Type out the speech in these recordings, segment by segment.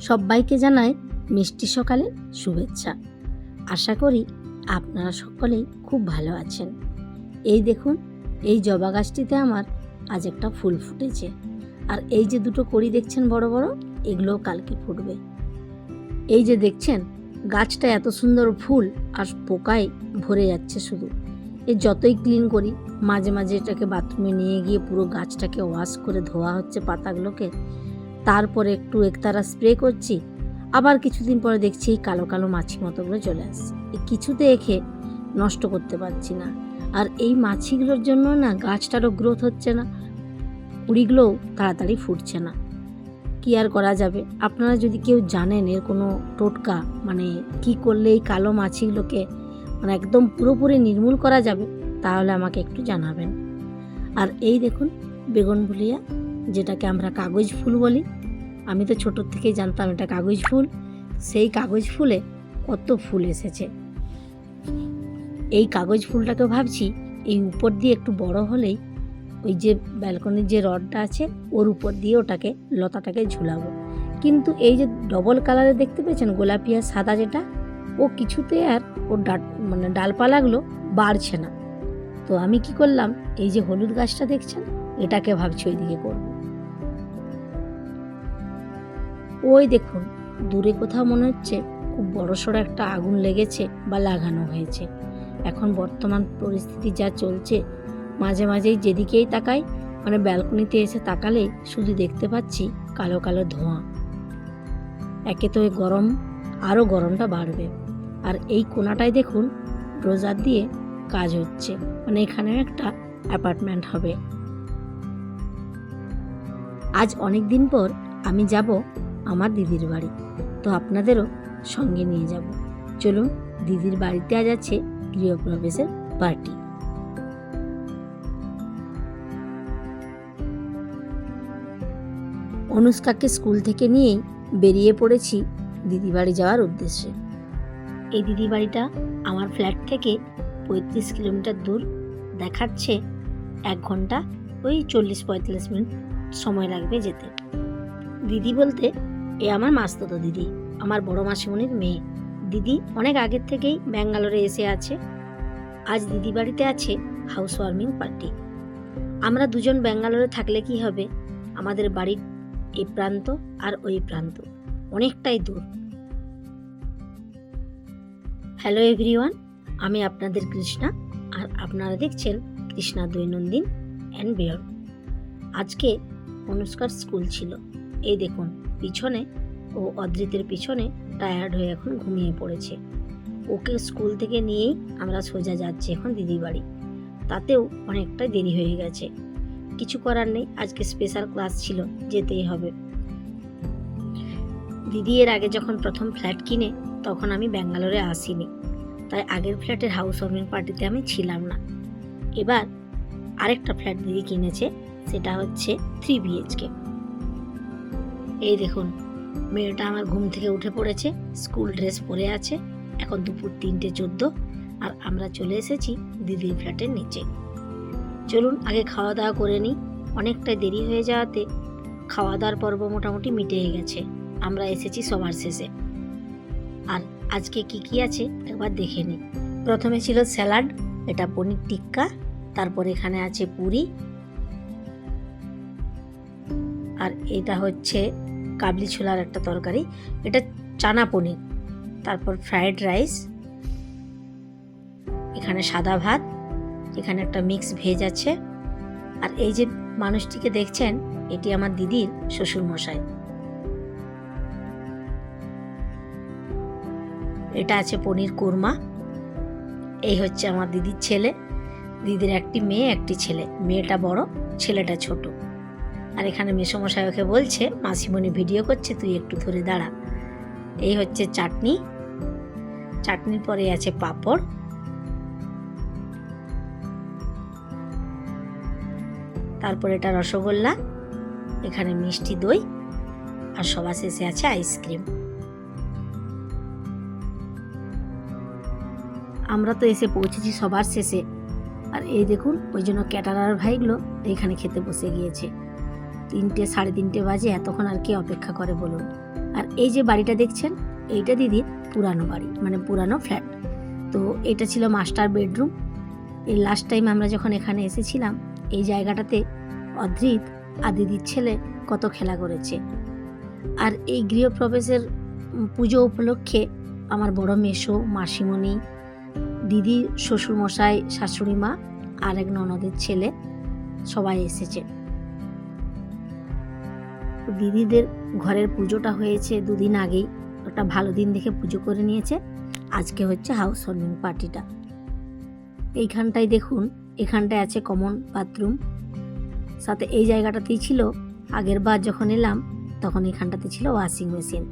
সবাইকে জানাই মিষ্টি সকালের শুভেচ্ছা। আশা করি আপনারা সকলেই খুব ভালো আছেন। এই দেখুন, এই জবা গাছটিতে আমার আজ একটা ফুল ফুটেছে। আর এই যে দুটো কড়ি দেখছেন বড় বড়, এগুলোও কালকে ফুটবে। এই যে দেখছেন গাছটা এত সুন্দর ফুল আর পোকায় ভরে যাচ্ছে শুধু। যতই ক্লিন করি, মাঝে মাঝে এটাকে বাথরুমে নিয়ে গিয়ে পুরো গাছটাকে ওয়াশ করে ধোয়া হচ্ছে পাতাগুলোকে, তারপরে একটু একতারা স্প্রে করছি, আবার কিছুদিন পরে দেখছি এই কালো কালো মাছি মতোগুলো চলে আসছে। কিছুতে এখে নষ্ট করতে পারছি না। আর এই মাছিগুলোর জন্য না গাছটারও গ্রোথ হচ্ছে না, কুড়িগুলোও তাড়াতাড়ি ফুটছে না। কি আর করা যাবে? আপনারা যদি কেউ জানেন এর কোনো টোটকা, মানে কি করলে এই কালো মাছিগুলোকে মানে একদম পুরোপুরি নির্মূল করা যাবে, তাহলে আমাকে একটু জানাবেন। আর এই দেখুন বেগুনভুলিয়া, যেটাকে আমরা কাগজ ফুল বলি। আমি তো ছোটোর থেকেই জানতাম এটা কাগজ ফুল। সেই কাগজ ফুলে কত ফুল এসেছে। এই কাগজ ফুলটাকে ভাবছি এই উপর দিয়ে একটু বড় হলেই ওই যে ব্যালকনির যে রডটা আছে ওর উপর দিয়ে ওটাকে লতাটাকে ঝুলাবো। কিন্তু এই যে ডবল কালারে দেখতে পেয়েছেন গোলাপি আর সাদা, যেটা ও কিছুতে আর ওর ডালপালাগুলো বাড়ছে না। তো আমি কি করলাম, এই যে হলুদ গাছটা দেখছেন এটাকে ভাবছি ওইদিকে করব। ওই দেখুন দূরে কোথাও মনে হচ্ছে খুব বড়সড় একটা আগুন লেগেছে বা লাগানো হয়েছে। এখন বর্তমান পরিস্থিতি যা চলছে, মাঝে মাঝেই যেদিকেই তাকাই, মানে ব্যালকনিতে এসে তাকালেই শুধু দেখতে পাচ্ছি কালো কালো ধোঁয়া। একে তো গরম, আরও গরমটা বাড়বে। আর এই কোনাটায় দেখুন ডোজার দিয়ে কাজ হচ্ছে, মানে এখানে একটা অ্যাপার্টমেন্ট হবে। আজ অনেক দিন পর আমি যাব আমার দিদির বাড়ি, তো আপনাদেরও সঙ্গে নিয়ে যাব। চলুন, দিদির বাড়িতে আজ আছে গৃহপ্রবেশের পার্টি। অনুষ্কাকে স্কুল থেকে নিয়েই বেরিয়ে পড়েছি দিদি বাড়ি যাওয়ার উদ্দেশ্যে। এই দিদি বাড়িটা আমার ফ্ল্যাট থেকে 35 কিলোমিটার দূর, দেখাচ্ছে 1 ঘন্টা ওই 40-45 মিনিট সময় লাগবে যেতে। দিদি বলতে এ আমার মাসতুতো দিদি, আমার বড় মাসিমণির মেয়ে। দিদি অনেক আগের থেকেই ব্যাঙ্গালোরে এসে আছে। আজ দিদি বাড়িতে আছে হাউস ওয়ার্মিং পার্টি। আমরা দুজন ব্যাঙ্গালোরে থাকলে কি হবে, আমাদের বাড়ির এই প্রান্ত আর ওই প্রান্ত অনেকটাই দূর। হ্যালো এভরিওয়ান, আমি আপনাদের কৃষ্ণা, আর আপনারা দেখছেন কৃষ্ণা দৈনন্দিন অ্যান্ড বিয়ন্ড। আজকে অনুষ্কার স্কুল ছিল। এই দেখুন পিছনে ও অদ্রিতের পিছনে টায়ার্ড হয়ে এখন ঘুমিয়ে পড়েছে। ওকে স্কুল থেকে নিয়েই আমরা সোজা যাচ্ছি এখন দিদির বাড়ি। তাতেও অনেকটা দেরি হয়ে গেছে, কিছু করার নেই, আজকে স্পেশাল ক্লাস ছিল, যেতেই হবে। দিদি এর আগে যখন প্রথম ফ্ল্যাট কিনে তখন আমি ব্যাঙ্গালোরে আসিনি, তাই আগের ফ্ল্যাটের হাউস ওয়ার্মিং পার্টিতে আমি ছিলাম না। এবার আরেকটা ফ্ল্যাট দিদি কিনেছে, সেটা হচ্ছে 3 BHK। এই দেখুন মেয়েটা আমার ঘুম থেকে উঠে পড়েছে, স্কুল ড্রেস পরে আছে। এখন দুপুর 3:14 আর আমরা চলে এসেছি দিদির ফ্ল্যাটের নিচে। চলুন আগে খাওয়া দাওয়া করে নিই, অনেকটাই দেরি হয়ে যাওয়াতে খাওয়া দাওয়ার পর্ব মোটামুটি মিটে গেছে। আমরা এসেছি সবার শেষে। আর আজকে কি কি আছে একবার দেখে নিই। প্রথমে ছিল স্যালাড, এটা পনির টিক্কা, তারপর এখানে আছে পুরি, আর এটা হচ্ছে কাবলি ছোলার একটা তরকারি, এটা চানা পনির, তারপর ফ্রাইড রাইস, এখানে সাদা ভাত, এখানে একটা মিক্স ভেজ আছে। আর এই যে মানুষটিকে দেখছেন এটি আমার দিদির শ্বশুর মশাই। এটা আছে পনির কোরমা। এই হচ্ছে আমার দিদির ছেলে। দিদির একটি মেয়ে একটি ছেলে, মেয়েটা বড় ছেলেটা ছোট। আর এখানে মেসোমশাই ওকে বলছে মাসিমণি ভিডিও করছে, তুই একটু ধরে দাঁড়া। এই হচ্ছে চাটনি, চাটনির পরে আছে পাঁপড়, তারপর এটা রসগোল্লা, এখানে মিষ্টি দই, আর সবার শেষে আছে আইসক্রিম। আমরা তো এসে পৌঁছেছি সবার শেষে। আর এই দেখুন ওই জন্য ক্যাটারার ভাইগুলো এইখানে খেতে বসে গিয়েছে। 3টে 3:30 বাজে, এতক্ষণ আর কি অপেক্ষা করে বলুন। আর এই যে বাড়িটা দেখছেন, এইটা দিদির পুরানো বাড়ি, মানে পুরানো ফ্ল্যাট। তো এটা ছিল মাস্টার বেডরুম। এই লাস্ট টাইম আমরা যখন এখানে এসেছিলাম, এই জায়গাটাতে অদ্রিত আর দিদির ছেলে কত খেলা করেছে। আর এই গৃহপ্রবেশের পুজো উপলক্ষে আমার বড় মেসো, মাসিমণি, দিদির শ্বশুরমশাই, শাশুড়ি মা আর এক ননদের ছেলে সবাই এসেছে। দিদিদের ঘরের পুজোটা হয়েছে 2 দিন আগেই, ওটা ভালো দিন দেখে পুজো করে নিয়েছে। আজকে হচ্ছে হাউস ওয়ার্মিং পার্টিটা। এইখানটায় দেখুন, এখানটায় আছে কমন বাথরুম, সাথে এই জায়গাটাতেই ছিল আগের বার যখন এলাম তখন এখানটাতে ছিল ওয়াশিং মেশিন,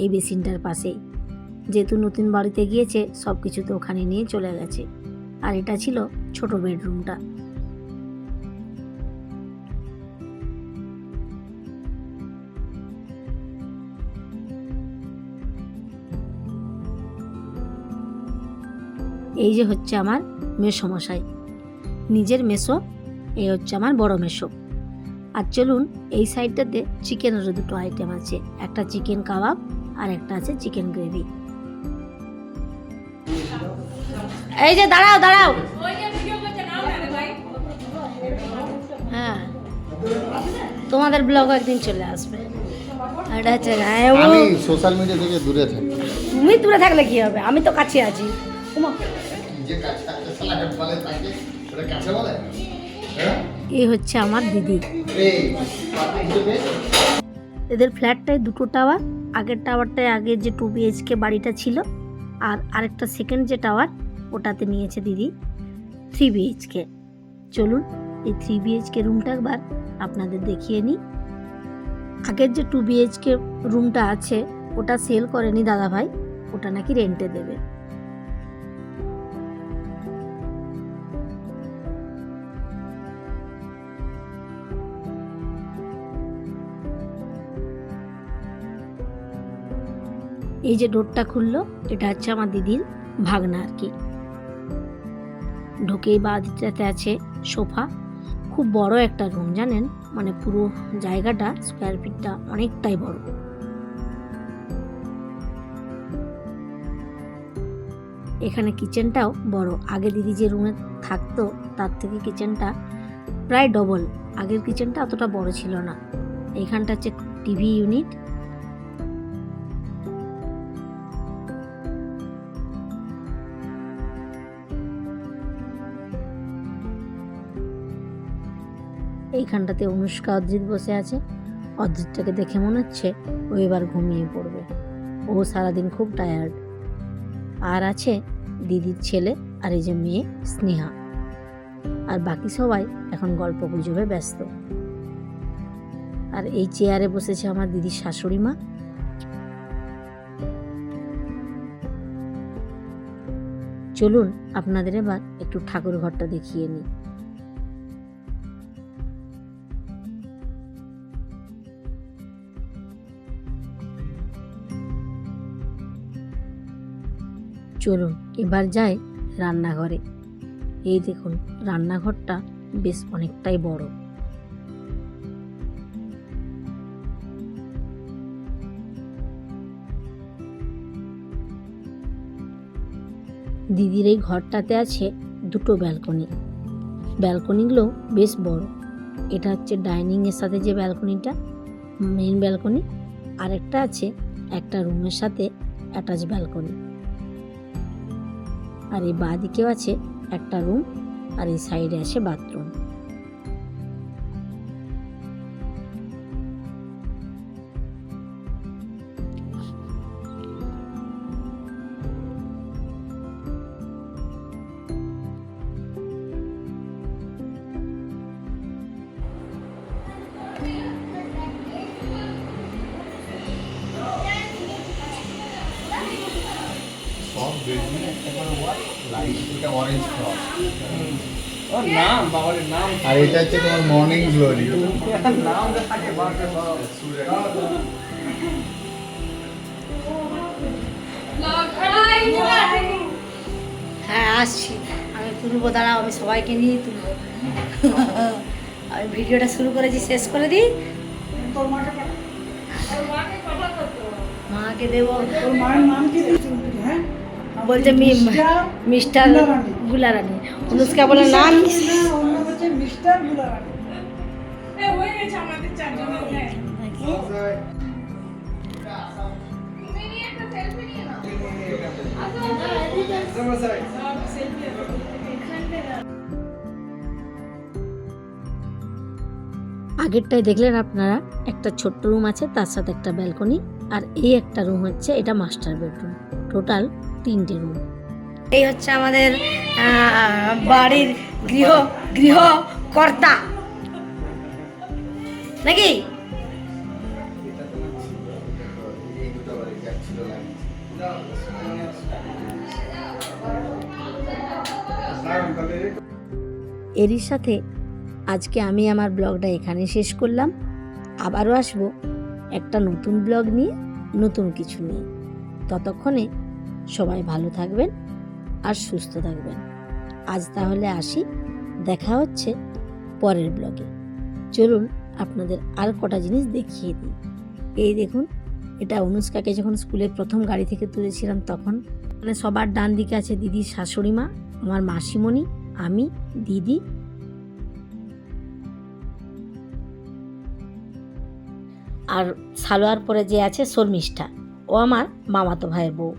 এই বেসিনটার পাশেই। যেহেতু নতুন বাড়িতে গিয়েছে সব কিছু তো ওখানে নিয়ে চলে গেছে। আর এটা ছিল ছোট বেডরুমটা। এই যে হচ্ছে আমার মেসোমশাই, নিজের মেসো, এই হচ্ছে আমার বড় মেসো। আর চলুন, এই সাইডটাতে চিকেনেরও 2টো আইটেম আছে, একটা চিকেন কাবাব আর একটা আছে চিকেন গ্রেভি। এই যে দাঁড়াও দাঁড়াও, হ্যাঁ তোমাদের ব্লগ একদিন চলে আসবে। এটা হচ্ছে আমি সোশ্যাল মিডিয়া থেকে দূরে থাকি। তুমি দূরে থাকলে কি হবে, আমি তো কাছে আছি। যে কাছে থাকতে সালা হেড বলে থাকে ওটা কাছে বলে। এই হচ্ছে আমার দিদি। এই পাতি হিসেবে এদের ফ্ল্যাটটায় 2টো টাওয়ার। আগের টাওয়ারটায় আগের যে 2 BHK বাড়িটা ছিল, আর আরেকটা সেকেন্ড যে টাওয়ার ওটাতে নিয়েছে দিদি 3 BHK। চলুন এই 3 BHK রুমটা একবার আপনাদের দেখিয়ে নিই। আগের যে 2 BHK রুমটা আছে ওটা সেল করেনি দাদা ভাই, ওটা নাকি রেন্টে দেবে। এই যে ডোরটা খুললো, এটা হচ্ছে আমার দিদির ভাগনা আর কি। ঢুকেই বাদিকটাতে আছে সোফা। খুব বড় একটা রুম জানেন, মানে পুরো জায়গাটা স্কোয়ার ফিটটা অনেকটাই বড়। এখানে কিচেনটাও বড়। আগে দিদি যে রুমে থাকতো তার থেকে কিচেনটা প্রায় ডবল। আগের কিচেনটা অতটা বড় ছিল না। এইখানটা হচ্ছে টিভি ইউনিট। এইখানটাতে অনুষ্কা অদ্রিত বসে আছে। অদ্রিতটাকে দেখে মনে হচ্ছে ও এবার ঘুমিয়ে পড়বে, ও সারাদিন খুব টায়ার্ড। আর আছে দিদির ছেলে আর এই যে মেয়ে স্নেহা। আর বাকি সবাই এখন গল্প গুজবে ব্যস্ত। আর এই চেয়ারে বসেছে আমার দিদির শাশুড়ি মা। চলুন আপনাদের এবার একটু ঠাকুর ঘরটা দেখিয়ে নিই। চলুন এবার যাই রান্নাঘরে। এই দেখুন, রান্নাঘরটা বেশ অনেকটাই বড়। দিদির এই ঘরটাতে আছে 2টো ব্যালকনি। ব্যালকনিগুলো বেশ বড়। এটা হচ্ছে ডাইনিং এর সাথে যে ব্যালকনিটা, মেইন ব্যালকনি। আর একটা আছে একটা রুমের সাথে অ্যাটাচ ব্যালকনি। আর এই বাঁ দিকেও আছে একটা রুম, আর এই সাইডে আছে বাথরুম। সব বেডরুম একটা করে ওয়াল লাইট, এটা অরেঞ্জ ফ্রক। ও নাম বাবার নাম, আর এটা হচ্ছে তোমার মর্নিং গ্লোরি। নাম থাকে বাবার সব। হ্যাঁ আসছি, আমি তুলবো, দাঁড়াও আমি সবাইকে নিয়ে তুলবো। আমি ভিডিওটা শুরু করেছি, শেষ করে দিই। মাকে দেবো তোর মায়ের নাম কি দিয়েছিস? হ্যাঁ বলছে মিস্টার গুলারানী। গুলারানী। অনুষ্কা বলে নাম না, ওর নাম হচ্ছে মিস্টার গুলারানী। আগেরটাই দেখলেন আপনারা, একটা ছোট্ট রুম আছে, তার সাথে একটা ব্যালকনি, আর এই একটা রুম হচ্ছে এটা মাস্টার বেডরুম। টোটাল 3টে রুম। এই হচ্ছে আমাদের বাড়ির গৃহকর্তা নাকি? এটা তোমার ছিল। দেখো, এই দুটো বাড়ি গ্যাপ ছিল এরই সাথে আজকে আমি আমার ব্লগটা এখানে শেষ করলাম। আবারও আসবো একটা নতুন ব্লগ নিয়ে, নতুন কিছু নিয়ে। ততক্ষণে সবাই ভালো থাকবেন আর সুস্থ থাকবেন। আজ তাহলে আসি, দেখা হচ্ছে পরের ব্লগে। চলুন আপনাদের আর কটা জিনিস দেখিয়ে দিই। এই দেখুন, এটা অনুষ্কাকে যখন স্কুলে প্রথম গাড়ি থেকে তুলেছিলাম তখন। মানে সবার ডান দিকে আছে দিদির শাশুড়ি মা, আমার মাসিমণি, আমি, দিদি, আর সালোয়ার পরে যে আছে শর্মিষ্ঠা, ও আমার মামাতো ভাইয়ের বউ।